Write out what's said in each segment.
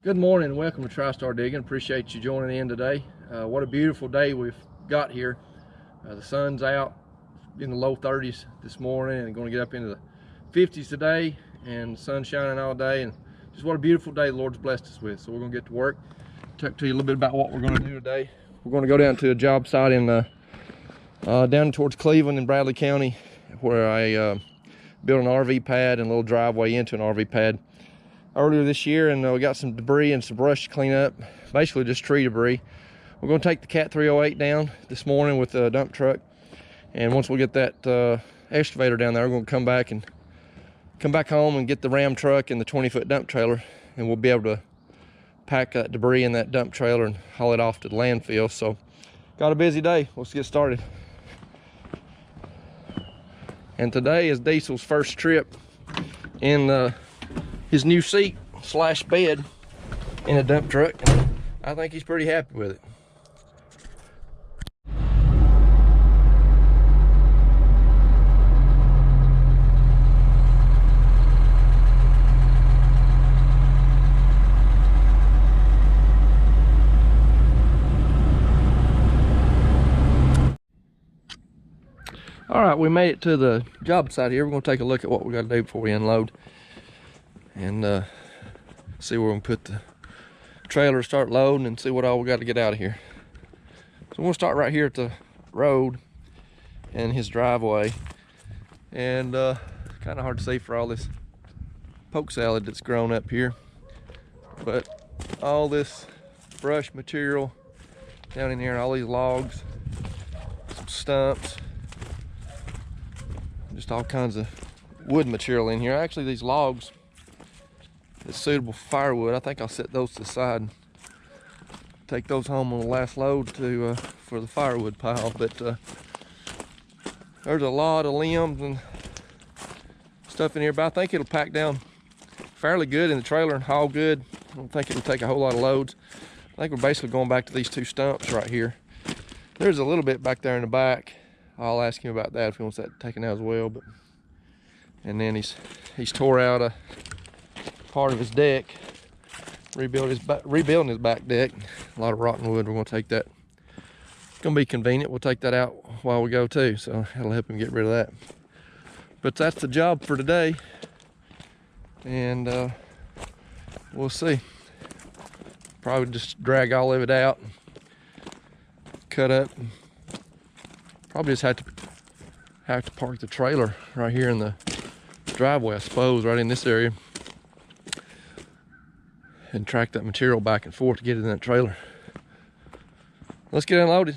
Good morning, welcome to TriStar Digging. Appreciate you joining in today. What a beautiful day we've got here. The sun's out in the low 30s this morning and going to get up into the 50s today, and the sun's shining all day, and just what a beautiful day the Lord's blessed us with. So we're going to get to work. Talk to you a little bit about what we're going to do today. We're going to go down to a job site in down towards Cleveland in Bradley County, where I built an RV pad and a little driveway into an RV pad earlier this year, and we got some debris and some brush to clean up, basically just tree debris. We're going to take the Cat 308 down this morning with a dump truck, and once we get that excavator down there, we're going to come back home and get the Ram truck and the 20-foot dump trailer, and we'll be able to pack that debris in that dump trailer and haul it off to the landfill. So got a busy day. Let's get started. And today is Diesel's first trip in his new seat slash bed in a dump truck, and I think he's pretty happy with it. All right, we made it to the job site here. We're going to take a look at what we got to do before we unload, and see where we can put the trailer, start loading, and see what all we got to get out of here. So we'll start right here at the road and his driveway, and kind of hard to see for all this poke salad that's grown up here, but all this brush material down in here, and all these logs, some stumps, just all kinds of wood material in here. Actually, these logs that's suitable for firewood, I think I'll set those to the side and take those home on the last load to for the firewood pile. But there's a lot of limbs and stuff in here, but I think it'll pack down fairly good in the trailer and haul good. I don't think it'll take a whole lot of loads. I think we're basically going back to these two stumps right here. There's a little bit back there in the back. I'll ask him about that if he wants that taken out as well. But and then he's tore out a part of his deck, rebuilding his back deck. A lot of rotten wood. We're going to take that. It's going to be convenient. We'll take that out while we go too, so that'll help him get rid of that. But that's the job for today, and we'll see. Probably just drag all of it out, cut up. Probably just have to park the trailer right here in the driveway, I suppose, right in this area, and track that material back and forth to get it in that trailer. Let's get unloaded.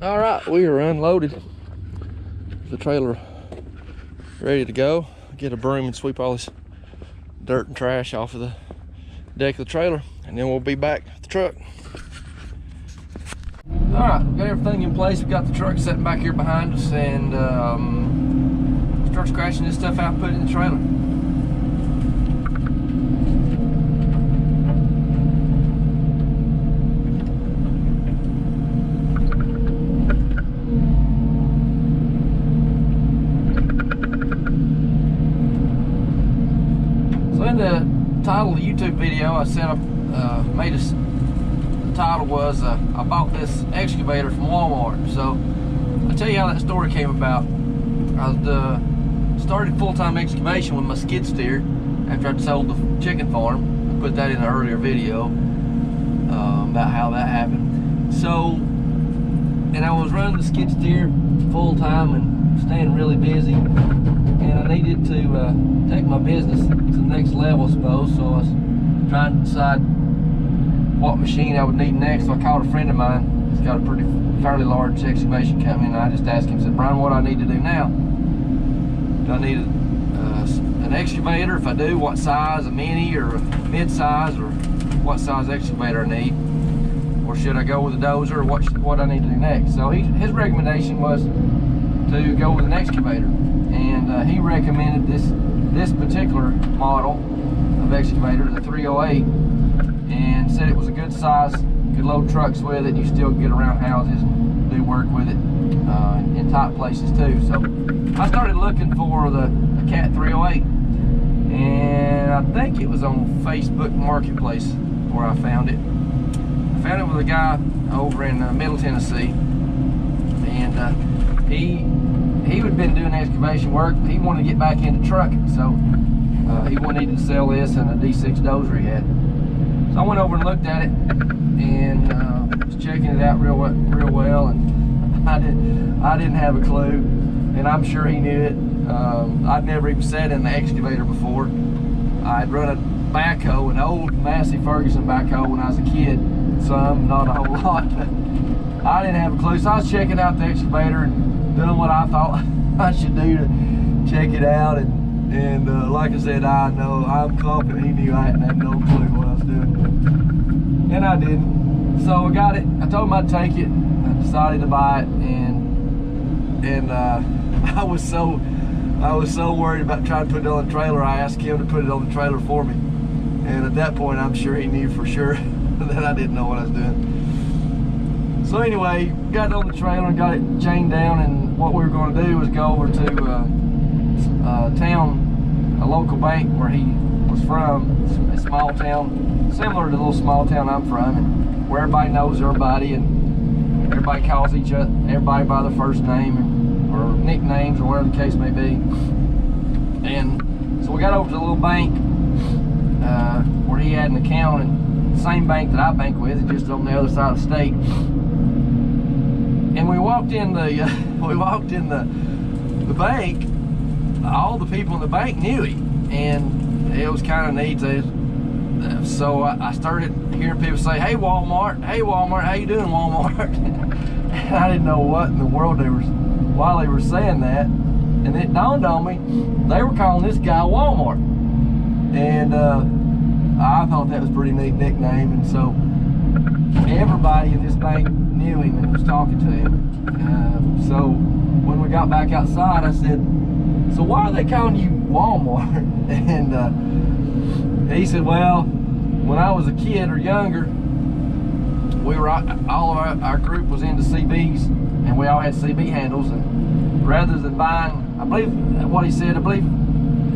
All right, we are unloaded. The trailer ready to go. Get a broom and sweep all this dirt and trash off of the deck of the trailer, and then we'll be back at the truck. All right, we got everything in place. We got the truck sitting back here behind us, and start scratching this stuff out, put it in the trailer. So in the title of the YouTube video, I set up, the title was, I bought this excavator from Walmart. So I'll tell you how that story came about. I started full-time excavation with my skid steer after I'd sold the chicken farm. I put that in an earlier video about how that happened. So, and I was running the skid steer full-time and staying really busy, and I needed to take my business to the next level, I suppose. So I was trying to decide what machine I would need next. So I called a friend of mine. He's got a fairly large excavation company, and I just asked him, said, "Brian, what do I need to do now? Do I need an excavator? If I do, what size? A mini or a mid-size, or what size excavator I need? Or should I go with a dozer, or what I need to do next?" So his recommendation was to go with an excavator, and he recommended this particular model of excavator, the 308, and said it was a good size, could load trucks with it. You still get around houses and do work with it in tight places too. So I started looking for the Cat 308, and I think it was on Facebook Marketplace where I found it. I found it with a guy over in Middle Tennessee, and he had been doing excavation work. He wanted to get back into trucking, so he needed to sell this and a D6 dozer he had. So I went over and looked at it, and was checking it out real well, and I didn't have a clue, and I'm sure he knew it. I'd never even sat in the excavator before. I'd run a backhoe, an old Massey Ferguson backhoe when I was a kid, some, not a whole lot, but I didn't have a clue. So I was checking out the excavator and doing what I thought I should do to check it out, and like I said, I'm confident he knew I hadn't had no clue what I was doing, and I didn't. So I got it. I told him I'd take it. I decided to buy it, and I was so worried about trying to put it on the trailer. I asked him to put it on the trailer for me, and at that point, I'm sure he knew for sure that I didn't know what I was doing. So anyway, got it on the trailer and got it chained down, and what we were going to do was go over to town, a local bank where he was from, a small town, similar to the little small town I'm from, and where everybody knows everybody, and everybody calls everybody by the first name, or nicknames, or whatever the case may be. And so we got over to the little bank where he had an account, and the same bank that I bank with, just on the other side of the state. And we walked in the bank. All the people in the bank knew him, and it was kind of neat. So I started hearing people say, "Hey Walmart, hey Walmart, how you doing, Walmart?" And I didn't know what in the world while they were saying that, and it dawned on me they were calling this guy Walmart, and I thought that was a pretty neat nickname. And so everybody in this bank knew him and was talking to him. So when we got back outside, I said, "So why are they calling you Walmart?" And he said, "Well, when I was a kid or younger, all of our group was into CBs, and we all had CB handles, and rather than buying," I believe what he said,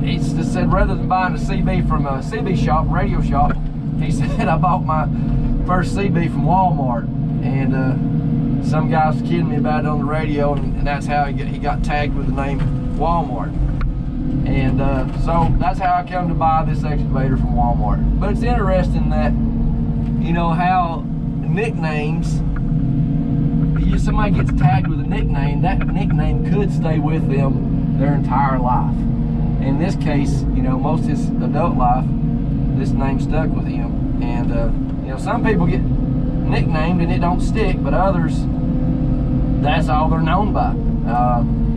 he just said, rather than buying a CB from a CB shop, radio shop, he said, "I bought my first CB from Walmart." And some guy was kidding me about it on the radio, and that's how he got tagged with the name Walmart. And so that's how I come to buy this excavator from Walmart. But it's interesting that, you know, how nicknames, somebody gets tagged with a nickname, that nickname could stay with them their entire life. In this case, you know, most of his adult life, this name stuck with him. And you know, some people get nicknamed and it don't stick, but others, that's all they're known by.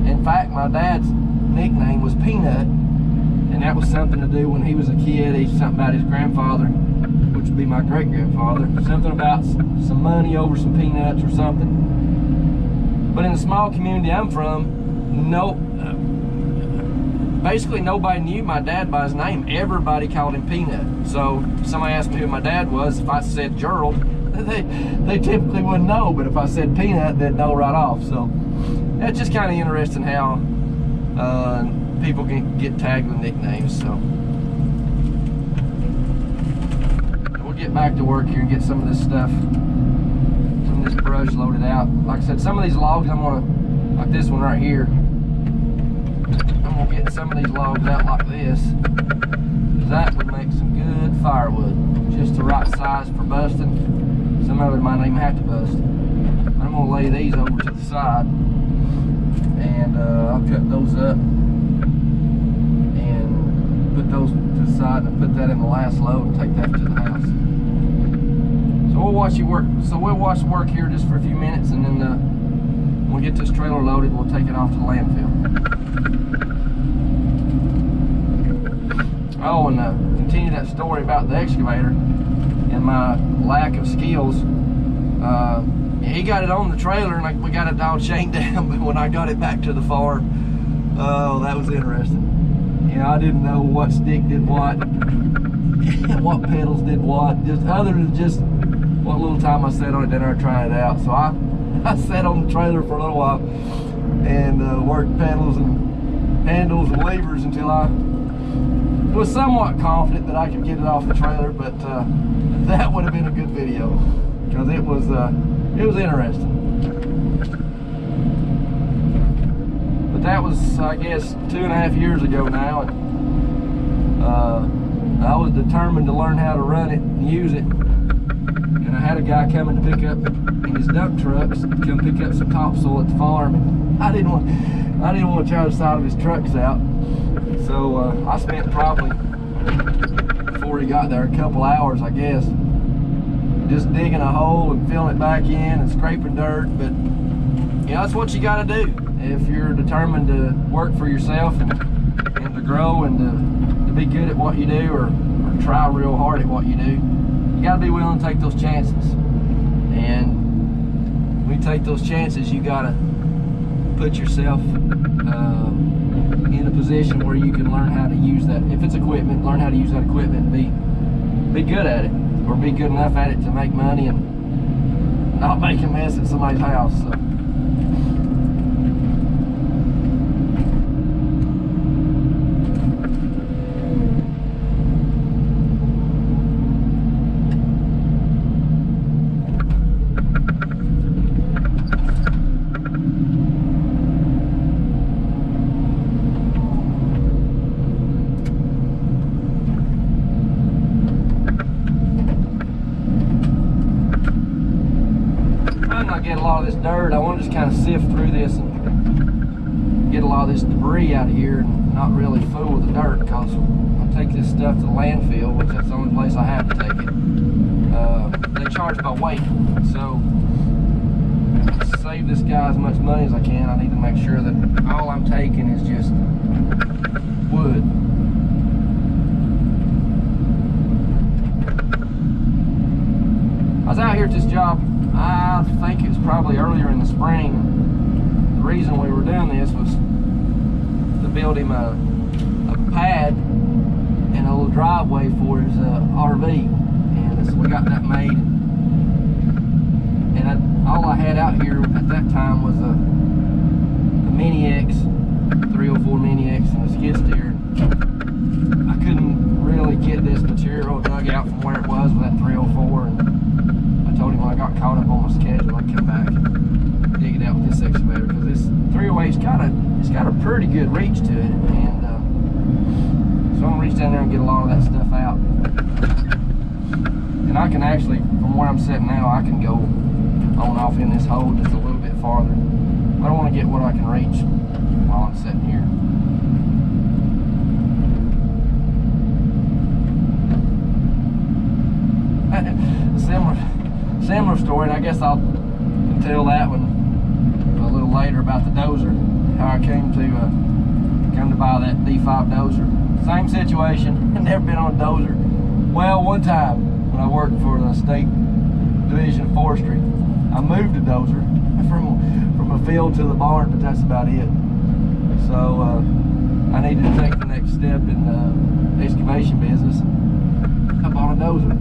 In fact, my dad's nickname was Peanut, and that was something to do when he was a kid. He's something about his grandfather, which would be my great-grandfather, something about some money over some peanuts or something. But in the small community I'm from, basically nobody knew my dad by his name. Everybody called him Peanut. So if somebody asked me who my dad was, if I said Gerald, they typically wouldn't know, but if I said Peanut, they'd know right off. So that's just kind of interesting how people can get tagged with nicknames. So we'll get back to work here and get some of this stuff, some of this brush loaded out. Like I said, some of these logs I'm gonna, like this one right here, I'm gonna get some of these logs out like this, because that would make some good firewood, just the right size for busting. Some of it might not even have to bust. I'm gonna lay these over to the side, and I'll cut those up and put those to the side and put that in the last load and take that to the house. So we'll watch you work. So we'll watch work here just for a few minutes, and then when we get this trailer loaded, we'll take it off to the landfill. Oh, and continue that story about the excavator and my lack of skills. He got it on the trailer and we got it all chained down, but when I got it back to the farm, oh, that was interesting. You know, I didn't know what stick did what, what pedals did what, just other than just what little time I sat on it, then I tried it out. So I sat on the trailer for a little while and worked pedals and handles and levers until I was somewhat confident that I could get it off the trailer. But that would have been a good video, because it was interesting. But that was, I guess, 2.5 years ago now, and I was determined to learn how to run it and use it. And I had a guy coming to pick up in his dump trucks, come pick up some topsoil at the farm, and I didn't want to tear the side of his trucks out. So I spent probably, before he got there, a couple hours, I guess, just digging a hole and filling it back in and scraping dirt. But you know, that's what you got to do if you're determined to work for yourself and to grow and to be good at what you do, or try real hard at what you do. You got to be willing to take those chances. And when you take those chances, you got to put yourself in a position where you can learn how to use that. If it's equipment, learn how to use that equipment and be good at it, or be good enough at it to make money and not make a mess at somebody's house. So. Get a lot of this dirt. I want to just kind of sift through this and get a lot of this debris out of here and not really fool with the dirt, because I'll take this stuff to the landfill, which that's the only place I have to take it. They charge by weight, so to save this guy as much money as I can, I need to make sure that all I'm taking is just wood. I was out here at this job, I think it was probably earlier in the spring. The reason we were doing this was to build him a pad and a little driveway for his RV, and so we got that made. And all I had out here at that time was a Mini X, 304 Mini X, and a skid steer. I couldn't really get this material dug out from where it was with that 304, and I told him when I got caught up on my schedule, I'd come back and dig it out with this excavator, because this 308's got a pretty good reach to it, and so I'm gonna reach down there and get a lot of that stuff out. And I can actually, from where I'm sitting now, I can go on off in this hole just a little bit farther. I don't want to get what I can reach while I'm sitting here. Similar story, and I guess I'll tell that one buy that D5 dozer. Same situation, never been on a dozer. Well, one time when I worked for the State Division of Forestry, I moved a dozer from a field to the barn, but that's about it. So I needed to take the next step in the excavation business. I bought a dozer,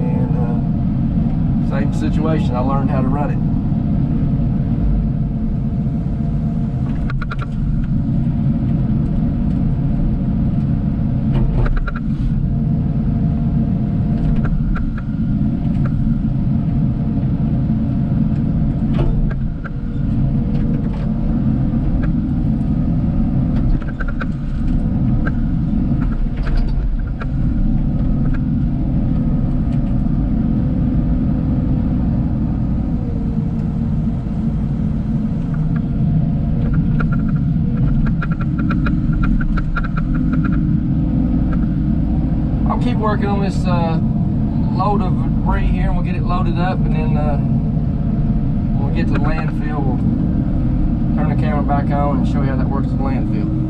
and same situation, I learned how to run it. Keep working on this load of debris here, and we'll get it loaded up, and then when we get to the landfill, we'll turn the camera back on and show you how that works at the landfill.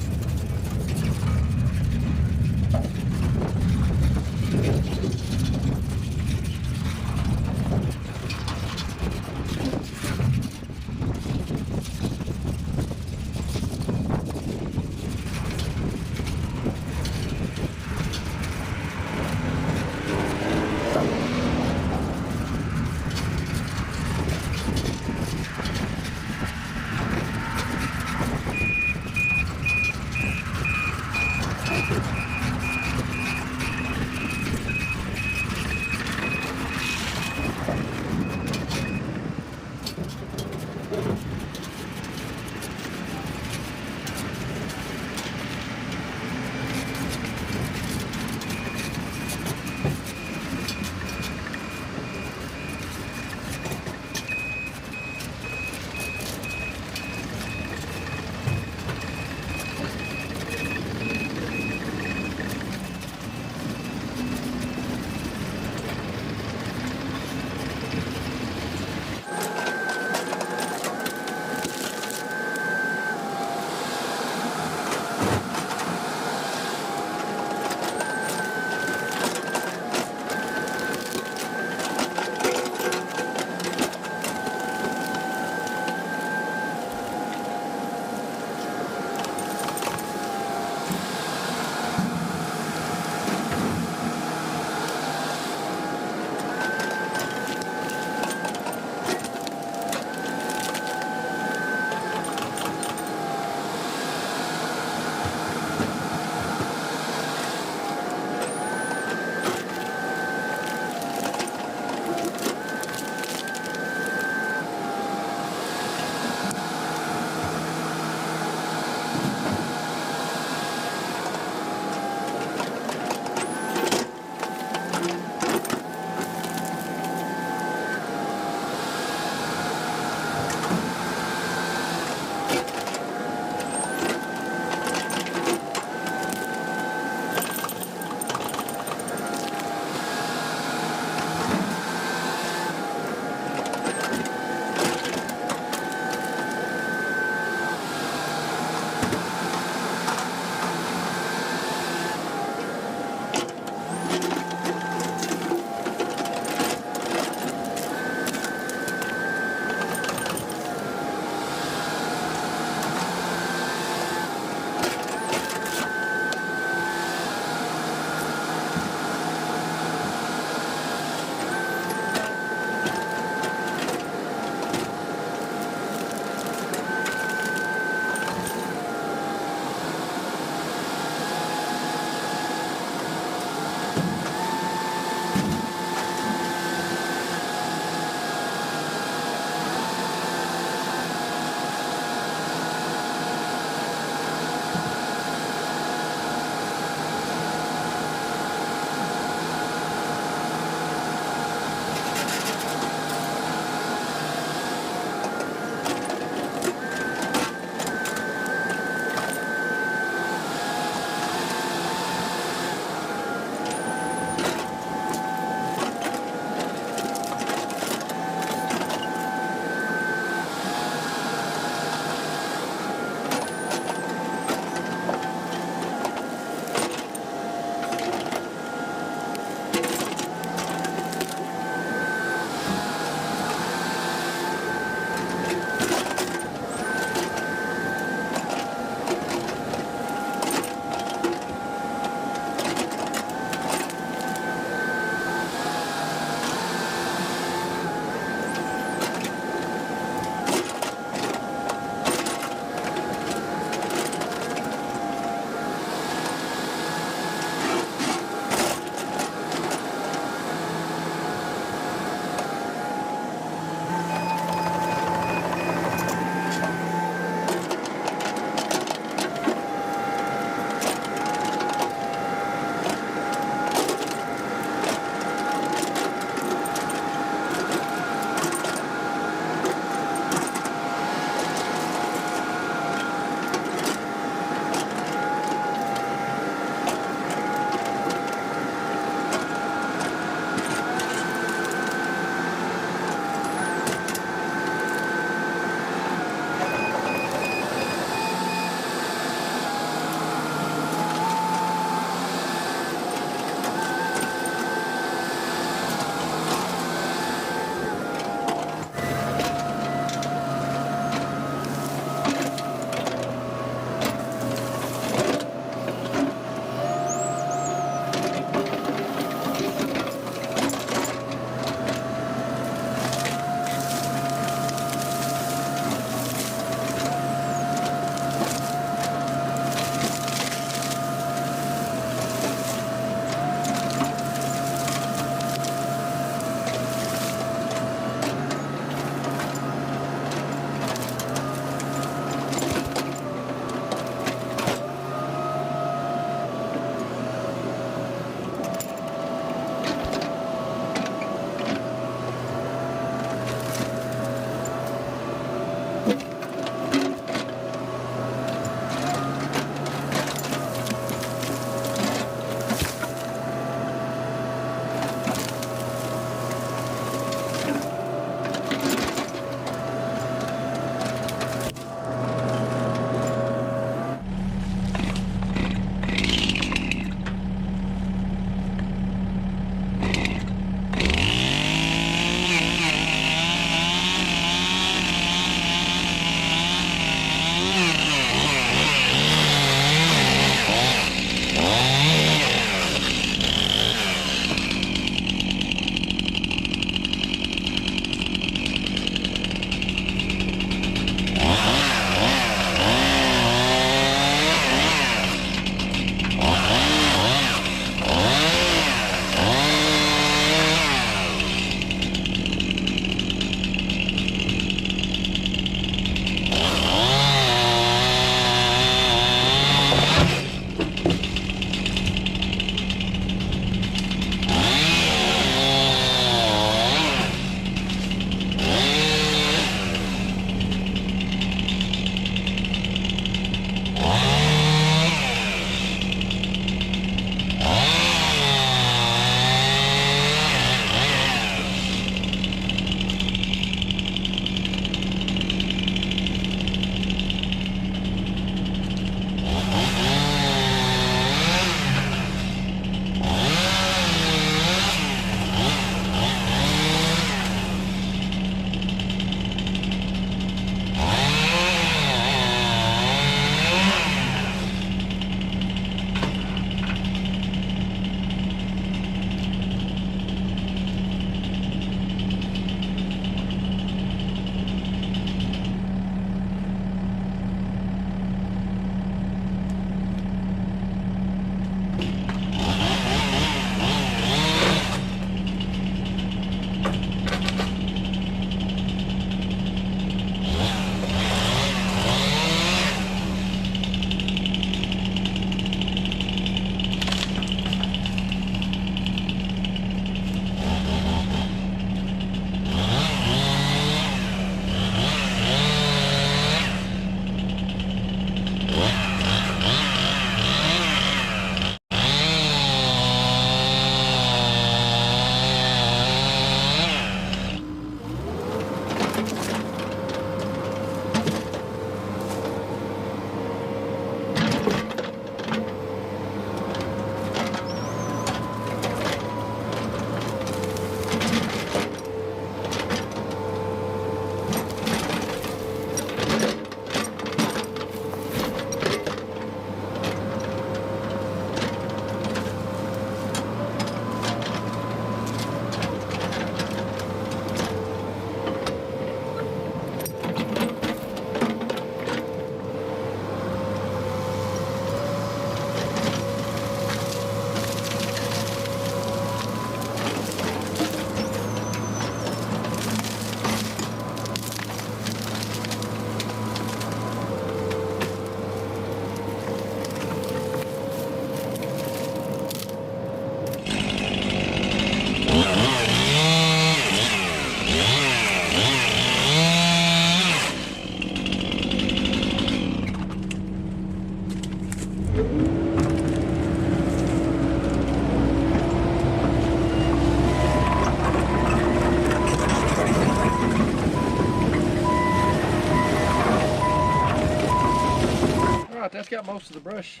right, that's got most of the brush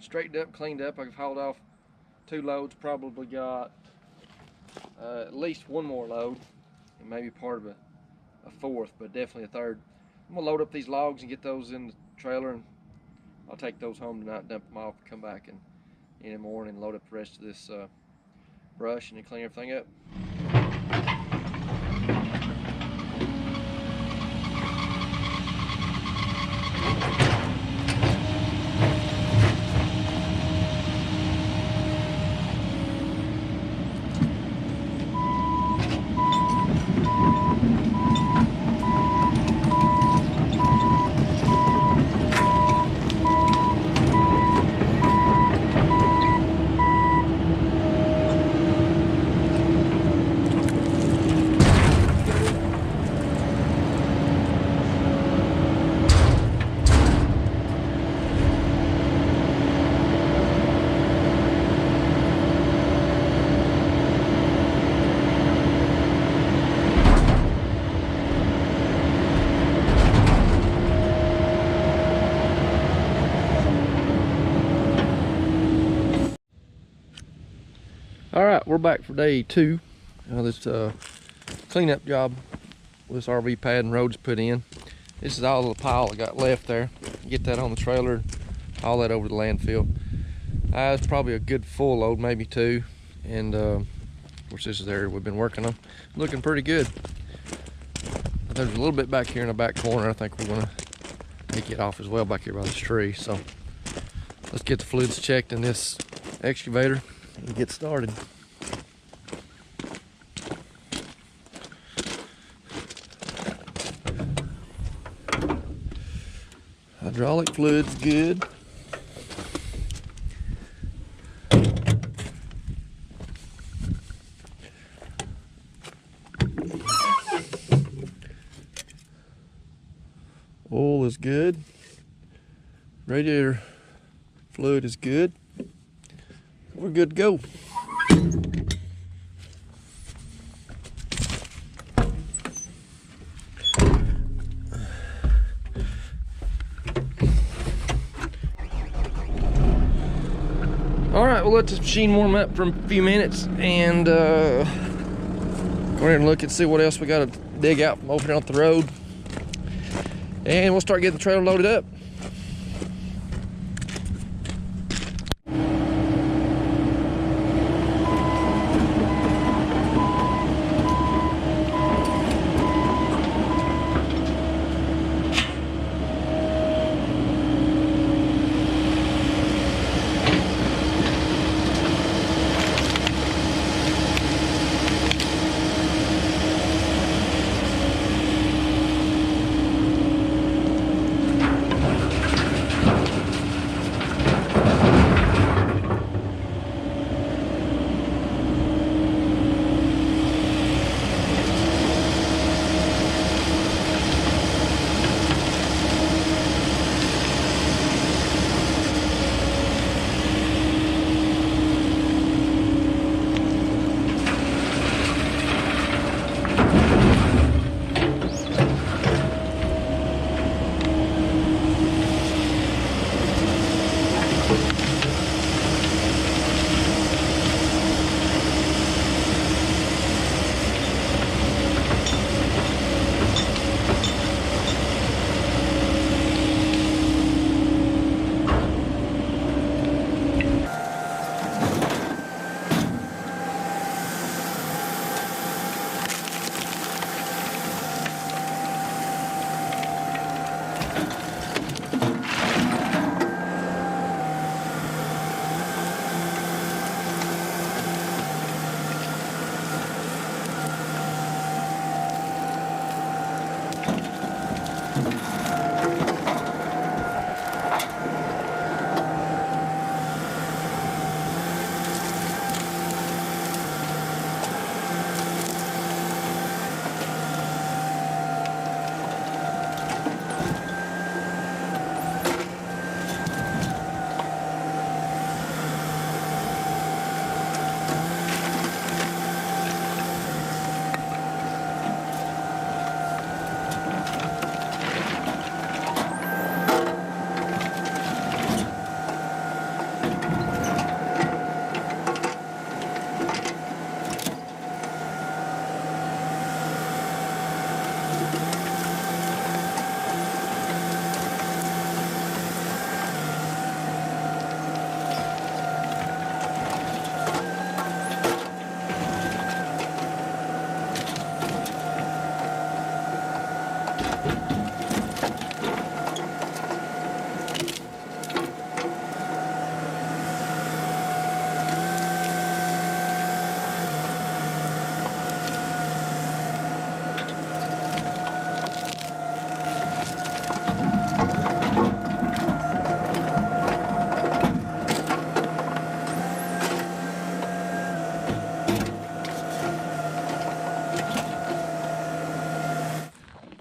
straightened up, cleaned up. I've hauled off 2 loads, probably got at least 1 more load, and maybe part of a 4th, but definitely a 3rd. I'm gonna load up these logs and get those in the trailer, and I'll take those home tonight, dump them off, and come back and in the morning load up the rest of this brush and then clean everything up. All right, we're back for day 2. This cleanup job with this RV pad and roads put in. This is all the pile I got left there. Get that on the trailer, haul that over to the landfill. It's probably a good full load, maybe 2. And of course, this is the area we've been working on. Looking pretty good. There's a little bit back here in the back corner. I think we're gonna take it off as well back here by this tree. So let's get the fluids checked in this excavator and get started. Hydraulic fluid's good. Oil is good. Radiator fluid is good. We're good to go. All right, we'll let this machine warm up for a few minutes and go ahead and look and see what else we got to dig out from opening up the road. And we'll start getting the trailer loaded up.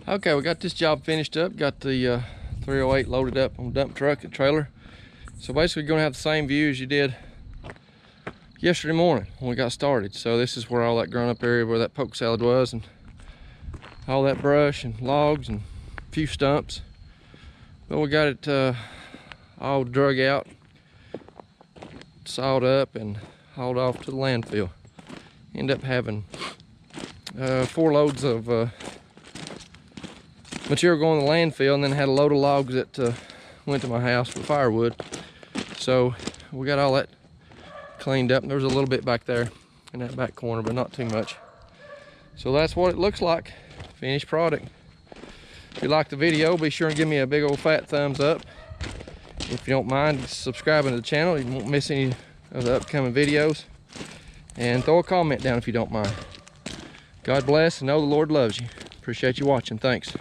Okay, we got this job finished up. Got the 308 loaded up on dump truck and trailer. So basically gonna have the same view as you did yesterday morning when we got started. So this is where all that grown up area where that poke salad was, and all that brush and logs and a few stumps. But we got it all drug out, sawed up, and hauled off to the landfill. End up having 4 loads of material going to the landfill, and then had a load of logs that went to my house for firewood. So we got all that cleaned up. There's a little bit back there in that back corner, but not too much. So that's what it looks like, finished product. If you like the video, be sure and give me a big old fat thumbs up. If you don't mind subscribing to the channel, you won't miss any of the upcoming videos. And throw a comment down if you don't mind. God bless, and know the Lord loves you. Appreciate you watching. Thanks.